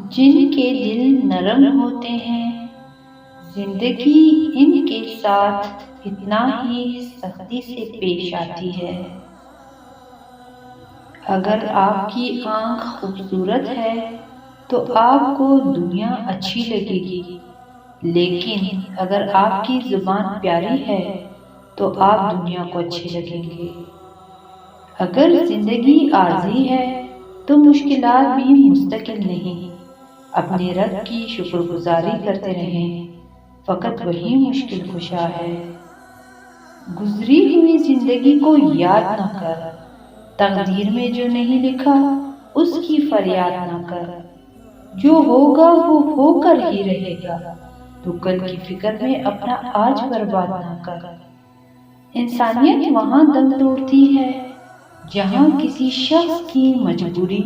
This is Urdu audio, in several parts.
جن کے دل نرم ہوتے ہیں، زندگی ان کے ساتھ اتنا ہی سختی سے پیش آتی ہے۔ اگر آپ کی آنکھ خوبصورت ہے تو آپ کو دنیا اچھی لگے گی، لیکن اگر آپ کی زبان پیاری ہے تو آپ دنیا کو اچھے لگیں گے۔ اگر زندگی عارضی ہے تو مشکلات بھی مستقل نہیں۔ اپنے رب کی شکر گزاری کرتے رہیں، فقط وہی مشکل کشا ہے۔ گزری ہوئی زندگی کو یاد نہ کر، تقدیر میں جو نہیں لکھا اس کی فریاد نہ کر۔ جو ہوگا وہ ہو کر ہی رہے گا، تو کل کی فکر میں اپنا آج برباد نہ کر۔ انسانیت وہاں دم توڑتی ہے جہاں کسی شخص کی مجبوری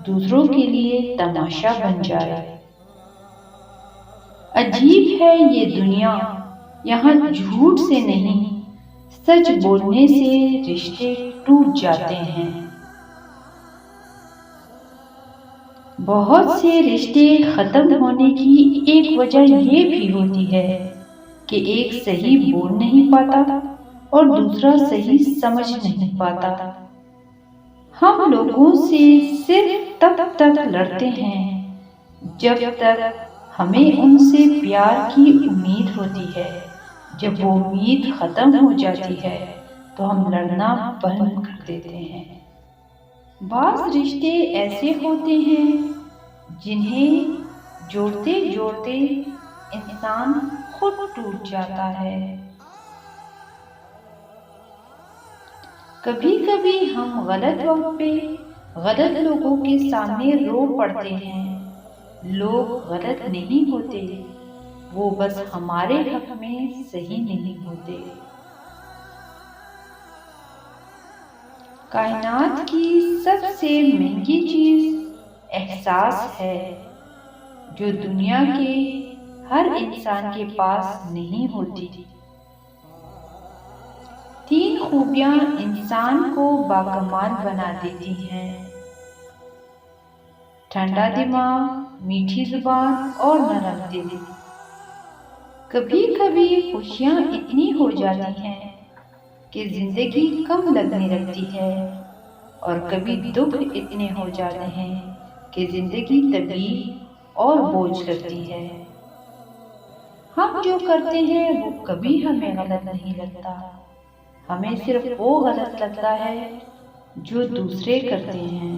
دوسروں کے لیے تماشا بن جائے۔ عجیب ہے یہ دنیا، یہاں جھوٹ سے نہیں، سچ بولنے سے رشتے ٹوٹ جاتے ہیں۔ بہت سے رشتے ختم ہونے کی ایک وجہ یہ بھی ہوتی ہے کہ ایک صحیح بول نہیں پاتا اور دوسرا صحیح سمجھ نہیں پاتا۔ ہم لوگوں سے صرف تب تک لڑتے ہیں جب تک ہمیں ان سے پیار کی امید ہوتی ہے۔ جب وہ امید ختم ہو جاتی ہے تو ہم لڑنا بند کر دیتے ہیں۔ بعض رشتے ایسے ہوتے ہیں جنہیں جوڑتے جوڑتے انسان خود ٹوٹ جاتا ہے۔ کبھی کبھی ہم غلط وقت پہ غلط لوگوں کے سامنے رو پڑتے ہیں۔ لوگ غلط نہیں ہوتے، وہ بس ہمارے حق میں صحیح نہیں ہوتے۔ کائنات کی سب سے مہنگی چیز احساس ہے، جو دنیا کے ہر انسان کے پاس نہیں ہوتی۔ 3 خوبیاں انسان کو باکمال بنا دیتی ہیں: ٹھنڈا دماغ، میٹھی زبان اور نرم دل۔ کبھی کبھی خوشیاں اتنی ہو جاتی ہیں کہ زندگی کم لگنے لگتی ہے، اور کبھی دکھ اتنے ہو جاتے ہیں کہ زندگی طویل اور بوجھ لگتی ہے۔ ہم جو کرتے ہیں وہ کبھی ہمیں غلط نہیں لگتا، ہمیں صرف وہ غلط لگتا ہے جو دوسرے کرتے ہیں۔